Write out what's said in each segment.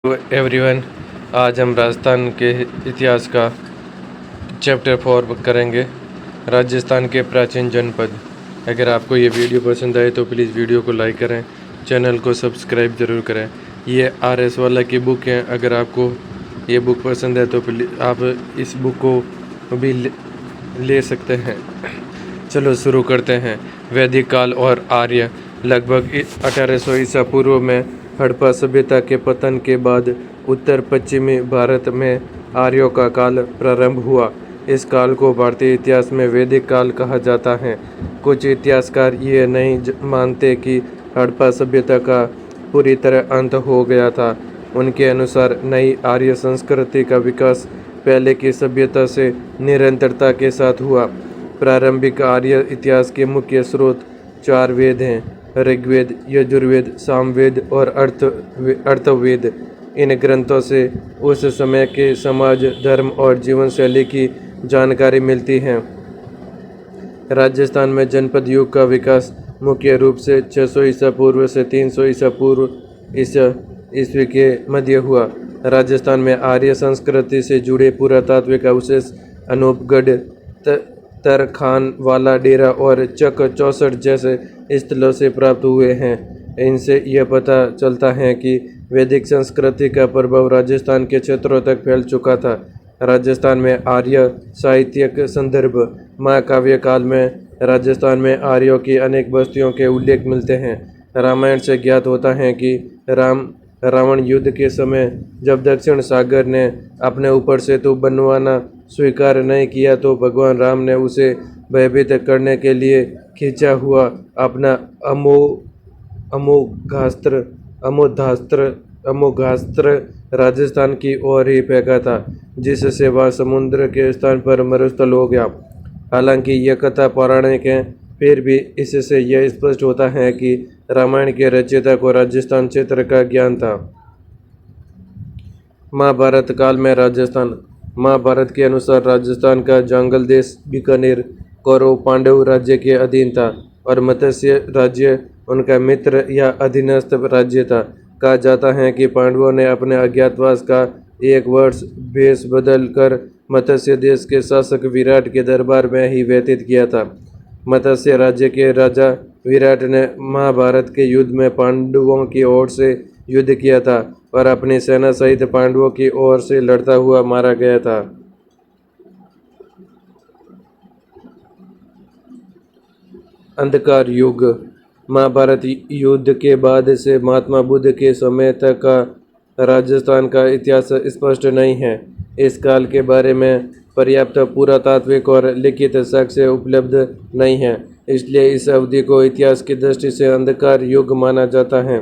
Everyone, आज हम राजस्थान के इतिहास का चैप्टर 4 करेंगे। राजस्थान के प्राचीन जनपद। अगर आपको ये वीडियो पसंद आए तो प्लीज़ वीडियो को लाइक करें, चैनल को सब्सक्राइब ज़रूर करें। ये RS वाला की बुक है। अगर आपको ये बुक पसंद है तो प्लीज़ आप इस बुक को भी ले सकते हैं। चलो शुरू करते हैं। वैदिक काल और आर्य। लगभग 1800 ईसा पूर्व में हड़प्पा सभ्यता के पतन के बाद उत्तर पश्चिमी भारत में आर्यों का काल प्रारंभ हुआ। इस काल को भारतीय इतिहास में वैदिक काल कहा जाता है। कुछ इतिहासकार ये नहीं मानते कि हड़प्पा सभ्यता का पूरी तरह अंत हो गया था। उनके अनुसार नई आर्य संस्कृति का विकास पहले की सभ्यता से निरंतरता के साथ हुआ। प्रारंभिक आर्य इतिहास के मुख्य स्रोत 4 वेद हैं: ऋग्वेद, यजुर्वेद, सामवेद और अर्थवेद। इन ग्रंथों से उस समय के समाज, धर्म और जीवन शैली की जानकारी मिलती है। राजस्थान में जनपद युग का विकास मुख्य रूप से 600 ईसा पूर्व से 300 ईसा पूर्व ईस्वी के मध्य हुआ। राजस्थान में आर्य संस्कृति से जुड़े पुरातात्विक अवशेष अनूपगढ़, तरखान वाला डेरा और चक 64 जैसे स्थलों से प्राप्त हुए हैं। इनसे यह पता चलता है कि वैदिक संस्कृति का प्रभाव राजस्थान के क्षेत्रों तक फैल चुका था। राजस्थान में आर्य साहित्यिक संदर्भ। महाकाव्य काल में राजस्थान में आर्यों की अनेक बस्तियों के उल्लेख मिलते हैं। रामायण से ज्ञात होता है कि रावण युद्ध के समय जब दक्षिण सागर ने अपने ऊपर सेतु बनवाना स्वीकार नहीं किया तो भगवान राम ने उसे भयभीत करने के लिए खींचा हुआ अपना अमोघास्त्र राजस्थान की ओर ही फेंका था, जिससे वह समुद्र के स्थान पर मरुस्थल हो गया। हालांकि यह कथा पौराणिक है, फिर भी इससे यह स्पष्ट होता है कि रामायण के रचयिता को राजस्थान क्षेत्र का ज्ञान था। महाभारत काल में राजस्थान। महाभारत के अनुसार राजस्थान का जंगल देश बीकानेर कौरव पांडव राज्य के अधीन था और मत्स्य राज्य उनका मित्र या अधीनस्थ राज्य था। कहा जाता है कि पांडवों ने अपने अज्ञातवास का 1 वर्ष भेष बदल कर मत्स्य देश के शासक विराट के दरबार में ही व्यतीत किया था। मत्स्य राज्य के राजा विराट ने महाभारत के युद्ध में पांडवों की ओर से युद्ध किया था और अपनी सेना सहित पांडवों की ओर से लड़ता हुआ मारा गया था। अंधकार युग। महाभारत युद्ध के बाद से महात्मा बुद्ध के समय तक का राजस्थान का इतिहास स्पष्ट नहीं है। इस काल के बारे में पर्याप्त पुरातात्विक और लिखित साक्ष्य उपलब्ध नहीं है, इसलिए इस अवधि को इतिहास की दृष्टि से अंधकार युग माना जाता है।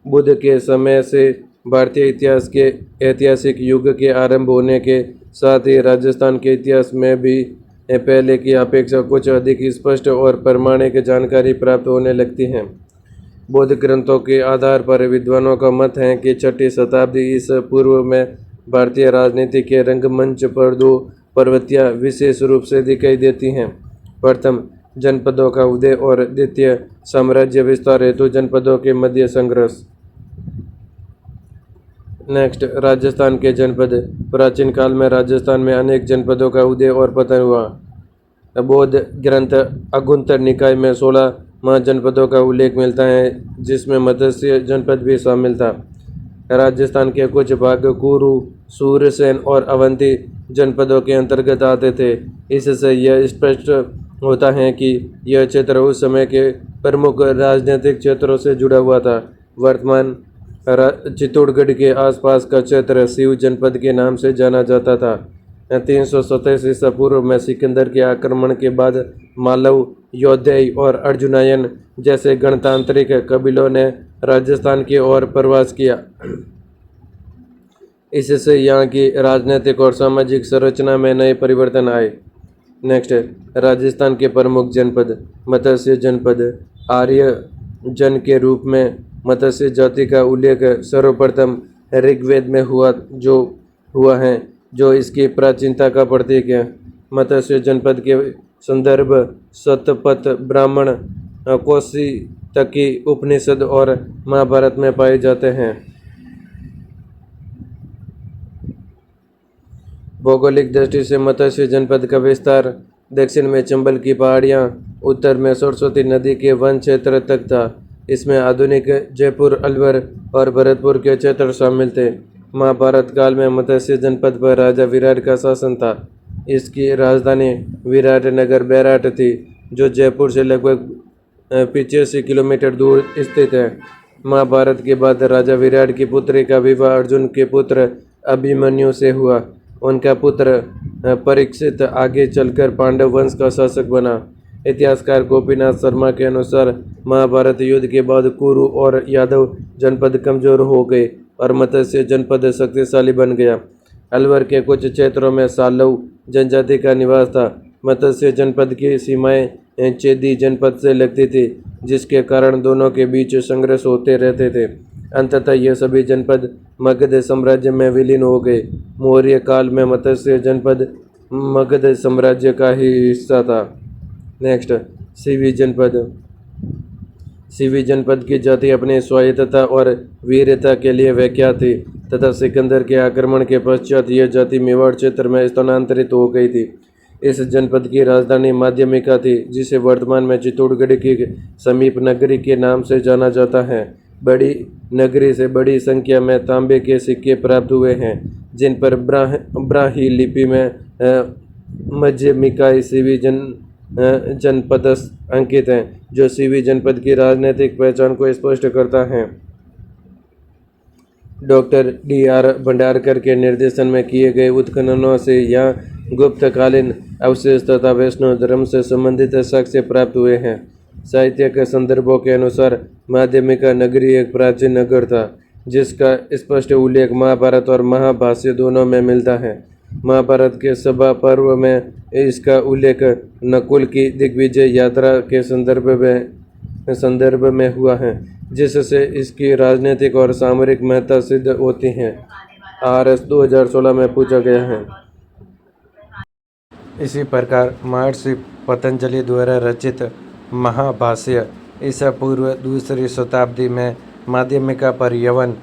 बुद्ध के समय से भारतीय इतिहास के ऐतिहासिक युग के आरंभ होने के साथ ही राजस्थान के इतिहास में भी पहले की अपेक्षा कुछ अधिक स्पष्ट और प्रामाणिक जानकारी प्राप्त होने लगती है। बौद्ध ग्रंथों के आधार पर विद्वानों का मत है कि 6ठी शताब्दी ईसा पूर्व में भारतीय राजनीति के रंगमंच पर 2 प्रवृत्तियां विशेष रूप से दिखाई देती हैं। प्रथम, जनपदों का उदय और द्वितीय, साम्राज्य विस्तार हेतु जनपदों के मध्य संघर्ष। नेक्स्ट, राजस्थान के जनपद। प्राचीन काल में राजस्थान में अनेक जनपदों का उदय और पतन हुआ। बौद्ध ग्रंथ अगुंतर निकाय में 16 महाजनपदों का उल्लेख मिलता है, जिसमें मत्स्य जनपद भी शामिल था। राजस्थान के कुछ भाग कुरु, सूरसेन और अवंती जनपदों के अंतर्गत आते थे। इससे यह स्पष्ट होता है कि यह क्षेत्र उस समय के प्रमुख राजनीतिक क्षेत्रों से जुड़ा हुआ था। वर्तमान चित्तौड़गढ़ के आसपास का क्षेत्र शिव जनपद के नाम से जाना जाता था। 327 ईसा पूर्व में सिकंदर के आक्रमण के बाद मालव, यौधेय और अर्जुनायन जैसे गणतांत्रिक कबीलों ने राजस्थान की ओर प्रवास किया। इससे यहाँ की राजनीतिक और सामाजिक संरचना में नए परिवर्तन आए। नेक्स्ट, राजस्थान के प्रमुख जनपद। मत्स्य जनपद। आर्य जन के रूप में मत्स्य जाति का उल्लेख सर्वप्रथम ऋग्वेद में हुआ है, जो इसकी प्राचीनता का प्रतीक है। मत्स्य जनपद के संदर्भ शतपथ ब्राह्मण, कौशितकी उपनिषद और महाभारत में पाए जाते हैं। भौगोलिक दृष्टि से मत्स्य जनपद का विस्तार दक्षिण में चंबल की पहाड़ियाँ, उत्तर में सरस्वती नदी के वन क्षेत्र तक था। इसमें आधुनिक जयपुर, अलवर और भरतपुर के क्षेत्र शामिल थे। महाभारत काल में मत्स्य जनपद पर राजा विराट का शासन था। इसकी राजधानी विराट नगर बैराट थी, जो जयपुर से लगभग 85 किलोमीटर दूर स्थित है। महाभारत के बाद राजा विराट की पुत्री का विवाह अर्जुन के पुत्र अभिमन्यु से हुआ। उनका पुत्र परीक्षित आगे चलकर पांडव वंश का शासक बना। इतिहासकार गोपीनाथ शर्मा के अनुसार महाभारत युद्ध के बाद कुरु और यादव जनपद कमजोर हो गए और मत्स्य जनपद शक्तिशाली बन गया। अलवर के कुछ क्षेत्रों में सालव जनजाति का निवास था। मत्स्य जनपद की सीमाएं चेदी जनपद से लगती थी, जिसके कारण दोनों के बीच संघर्ष होते रहते थे। अंततः ये सभी जनपद मगध साम्राज्य में विलीन हो गए। मौर्य काल में मत्स्य जनपद मगध साम्राज्य का ही हिस्सा था। नेक्स्ट, सीवी जनपद। सीवी जनपद की जाति अपनी स्वायत्तता और वीरता के लिए विख्यात थी तथा सिकंदर के आक्रमण के पश्चात यह जाति मेवाड़ क्षेत्र में स्थानांतरित हो गई थी। इस जनपद की राजधानी माध्यमिका थी, जिसे वर्तमान में चित्तौड़गढ़ के समीप नगरी के नाम से जाना जाता है। बड़ी नगरी से बड़ी संख्या में तांबे के सिक्के प्राप्त हुए हैं, जिन पर ब्राही लिपि में मध्यमिकाई सीवी जनपद अंकित हैं, जो सीवी जनपद की राजनीतिक पहचान को स्पष्ट करता है। Doctor D.R. भंडारकर के निर्देशन में किए गए उत्खननों से यहाँ गुप्तकालीन अवशेष तथा वैष्णव धर्म से संबंधित साक्ष्य प्राप्त हुए हैं। साहित्य के संदर्भों के अनुसार माध्यमिका नगरी एक प्राचीन नगर था, जिसका स्पष्ट उल्लेख महाभारत और महाभाष्य दोनों में मिलता है। महाभारत के सभा पर्व में इसका उल्लेख नकुल की दिग्विजय यात्रा के संदर्भ में हुआ है, जिससे इसकी राजनीतिक और सामरिक महत्ता सिद्ध होती है। RS 2016 में पूछा गया है। इसी प्रकार महर्षि पतंजलि द्वारा रचित महाभाष्य ईसा पूर्व 2री शताब्दी में माध्यमिका पर यवन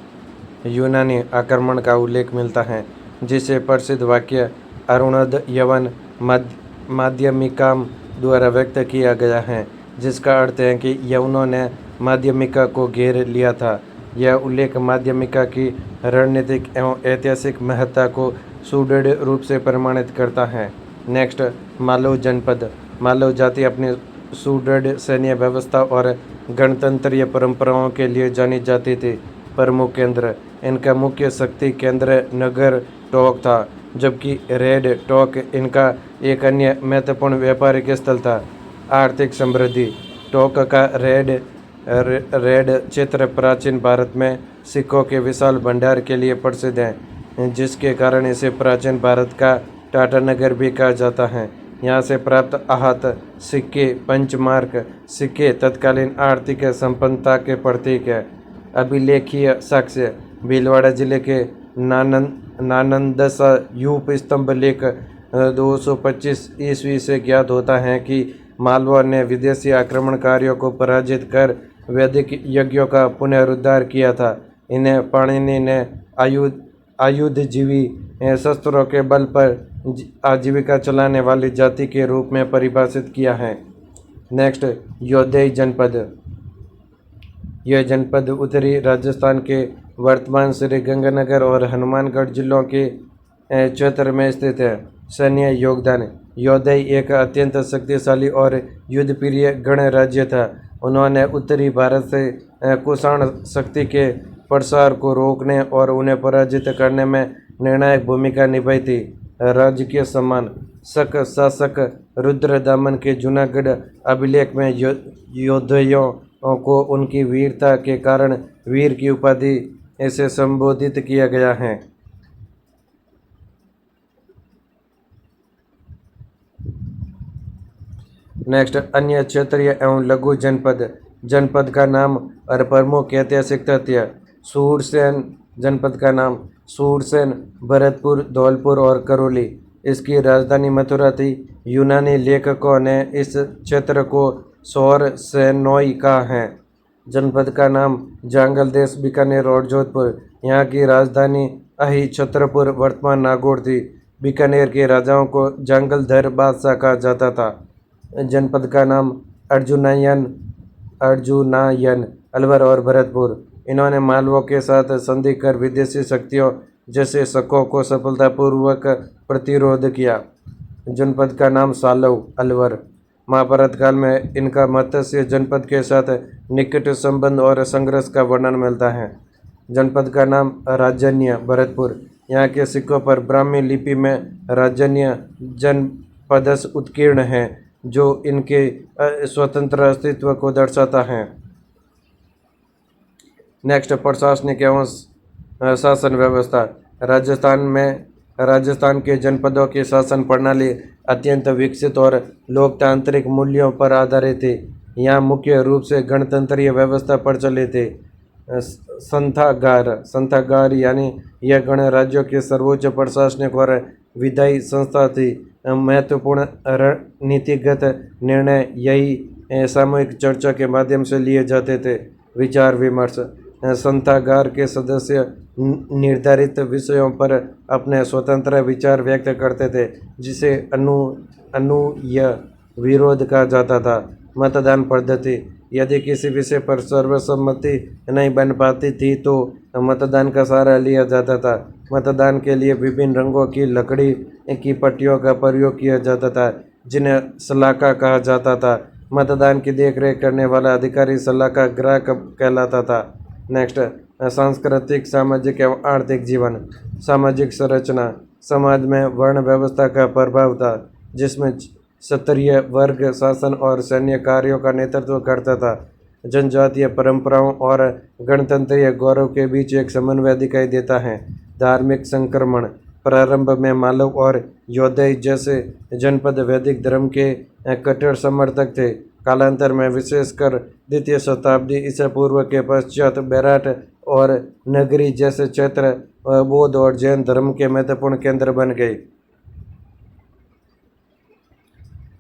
यूनानी आक्रमण का उल्लेख मिलता है, जिसे प्रसिद्ध वाक्य अरुणद यवन माध्यमिकाम द्वारा व्यक्त किया गया है, जिसका अर्थ है कि यवनों ने माध्यमिका को घेर लिया था। यह उल्लेख माध्यमिका की रणनीतिक एवं ऐतिहासिक महत्ता को सुदृढ़ रूप से प्रमाणित करता है। नेक्स्ट, मालव जनपद। मालव जाति अपनी सुदृढ़ सैन्य व्यवस्था और गणतंत्रीय परंपराओं के लिए जानी जाती थी। प्रमुख केंद्र। इनका मुख्य शक्ति केंद्र नगर टोंक था, जबकि रेड टोंक इनका एक अन्य महत्वपूर्ण व्यापारिक स्थल था। आर्थिक समृद्धि। टोंक का रेड क्षेत्र प्राचीन भारत में सिक्कों के विशाल भंडार के लिए प्रसिद्ध है, जिसके कारण इसे प्राचीन भारत का टाटा नगर भी कहा जाता है। यहाँ से प्राप्त आहत सिक्के, पंचमार्क सिक्के तत्कालीन आर्थिक संपन्नता के प्रतीक है। अभिलेखीय साक्ष्य। भीलवाड़ा जिले के नानंदसा यूप स्तंभ लेख 225 ईस्वी से ज्ञात होता है कि मालवा ने विदेशी आक्रमणकारियों को पराजित कर वैदिक यज्ञों का पुनरुद्धार किया था। इन्हें पाणिनि ने आयुधजीवी शस्त्रों के बल पर आजीविका चलाने वाली जाति के रूप में परिभाषित किया है। नेक्स्ट, योधई जनपद। यह जनपद उत्तरी राजस्थान के वर्तमान श्री गंगानगर और हनुमानगढ़ जिलों के क्षेत्र में स्थित है। सैन्य योगदान। योधई एक अत्यंत शक्तिशाली और युद्धप्रिय गणराज्य था। उन्होंने उत्तरी भारत से कुषाण शक्ति के प्रसार को रोकने और उन्हें पराजित करने में निर्णायक भूमिका निभाई थी। राजकीय सम्मान। शक शासक रुद्रदामन के जूनागढ़ अभिलेख में योधइयों को उनकी वीरता के कारण वीर की उपाधि से संबोधित किया गया है। नेक्स्ट, अन्य क्षेत्रीय एवं लघु जनपद। जनपद का नाम और प्रमुख ऐतिहासिक तथ्य। सूरसेन जनपद का नाम सूरसेन, भरतपुर, धौलपुर और करौली। इसकी राजधानी मथुरा थी। यूनानी लेखकों ने इस क्षेत्र को सौर सेनोई कहा है। जनपद का नाम जांगल देश, बीकानेर और जोधपुर। यहाँ की राजधानी अहि छत्रपुर, वर्तमान नागौर थी। बीकानेर के राजाओं को जंगलधर बादशाह कहा जाता था। जनपद का नाम अर्जुनायन, अलवर और भरतपुर। इन्होंने मालवों के साथ संधि कर विदेशी शक्तियों जैसे शकों को सफलतापूर्वक प्रतिरोध किया। जनपद का नाम सालव, अलवर। महाभारत काल में इनका मत्स्य जनपद के साथ निकट संबंध और संघर्ष का वर्णन मिलता है। जनपद का नाम राजन्य, भरतपुर। यहाँ के सिक्कों पर ब्राह्मी लिपि में राजन्य जनपदस उत्कीर्ण है, जो इनके स्वतंत्र अस्तित्व को दर्शाता है। नेक्स्ट, प्रशासनिक एवं शासन व्यवस्था। राजस्थान के जनपदों की शासन प्रणाली अत्यंत विकसित और लोकतांत्रिक मूल्यों पर आधारित थी। यहाँ मुख्य रूप से गणतंत्रीय व्यवस्था प्रचलित थी। संथागार यानी यह गणराज्यों के सर्वोच्च प्रशासनिक और विधायी संस्था थी। महत्वपूर्ण रणनीतिगत निर्णय यही सामूहिक चर्चा के माध्यम से लिए जाते थे। विचार विमर्श। संथागार के सदस्य निर्धारित विषयों पर अपने स्वतंत्र विचार व्यक्त करते थे, जिसे अनुय विरोध कहा जाता था। मतदान पद्धति। यदि किसी विषय पर सर्वसम्मति नहीं बन पाती थी तो मतदान का सहारा लिया जाता था। मतदान के लिए विभिन्न रंगों की लकड़ी की पट्टियों का प्रयोग किया जाता था, जिन्हें सलाका कहा जाता था। मतदान की देखरेख करने वाला अधिकारी सलाका ग्राहक कहलाता था। नेक्स्ट, सांस्कृतिक, सामाजिक एवं आर्थिक जीवन। सामाजिक संरचना। समाज में वर्ण व्यवस्था का प्रभाव था, जिसमें क्षत्रिय वर्ग शासन और सैन्य कार्यों का नेतृत्व करता था। जनजातीय परंपराओं और गणतंत्रीय गौरव के बीच एक समन्वय दिखाई देता है। धार्मिक संक्रमण। प्रारंभ में मालव और योद्धई जैसे जनपद वैदिक धर्म के कट्टर समर्थक थे। कालांतर में, विशेषकर द्वितीय शताब्दी ईसा पूर्व के पश्चात, बेराट और नगरी जैसे क्षेत्र बौद्ध और जैन धर्म के महत्वपूर्ण केंद्र बन गए।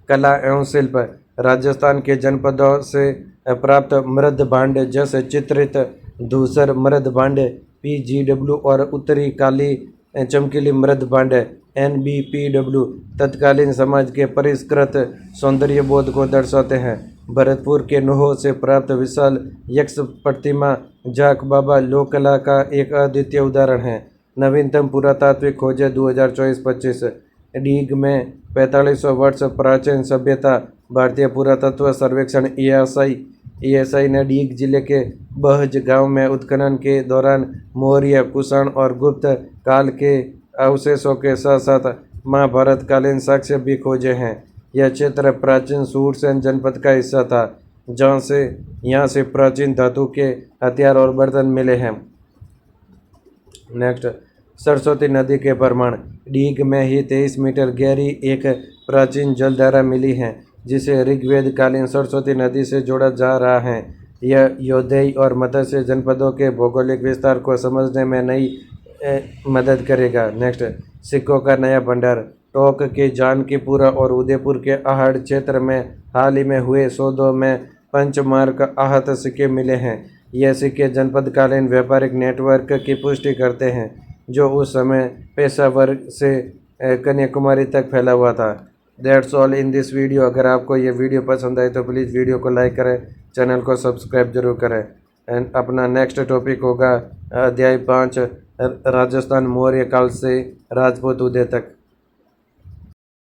कला एवं शिल्प। राजस्थान के जनपदों से प्राप्त मृद भांड जैसे चित्रित धूसर मृद भांड PGW और उत्तरी काली चमकीली मृद भांड NBPW तत्कालीन समाज के परिष्कृत सौंदर्य बोध को दर्शाते हैं। भरतपुर के नुह से प्राप्त विशाल यक्ष प्रतिमा जाक बाबा लोक कला का एक अद्वितीय उदाहरण है। नवीनतम पुरातात्विक खोजें 2024-25। डीग में 4500 वर्ष प्राचीन सभ्यता। भारतीय पुरातत्व सर्वेक्षण ESI ने डीग जिले के बहज गांव में उत्खनन के दौरान मौर्य, कुषाण और गुप्त काल के अवशेषों के साथ साथ महाभारतकालीन साक्ष्य भी खोजे हैं। यह क्षेत्र प्राचीन सूरसेन जनपद का हिस्सा था, यहाँ से प्राचीन धातु के हथियार और बर्तन मिले हैं। नेक्स्ट, सरस्वती नदी के प्रमाण। डीग में ही 23 मीटर गहरी एक प्राचीन जलधारा मिली है, जिसे ऋग्वेद कालीन सरस्वती नदी से जोड़ा जा रहा है। यह योद्धई और मत्स्य जनपदों के भौगोलिक विस्तार को समझने में नई मदद करेगा। नेक्स्ट, सिक्कों का नया भंडार। टोंक के जानकीपुरा और उदयपुर के आहड़ क्षेत्र में हाल ही में हुए सौदों में पंचमार्क आहत सिक्के मिले हैं। यह सिक्के जनपदकालीन व्यापारिक नेटवर्क की पुष्टि करते हैं, जो उस समय पेशावर से कन्याकुमारी तक फैला हुआ था। That's all in this video. अगर आपको ये वीडियो पसंद आए तो प्लीज़ वीडियो को लाइक करें, चैनल को सब्सक्राइब जरूर करें। एंड अपना नेक्स्ट टॉपिक होगा अध्याय 5, राजस्थान मौर्य काल से राजपूत उदय तक।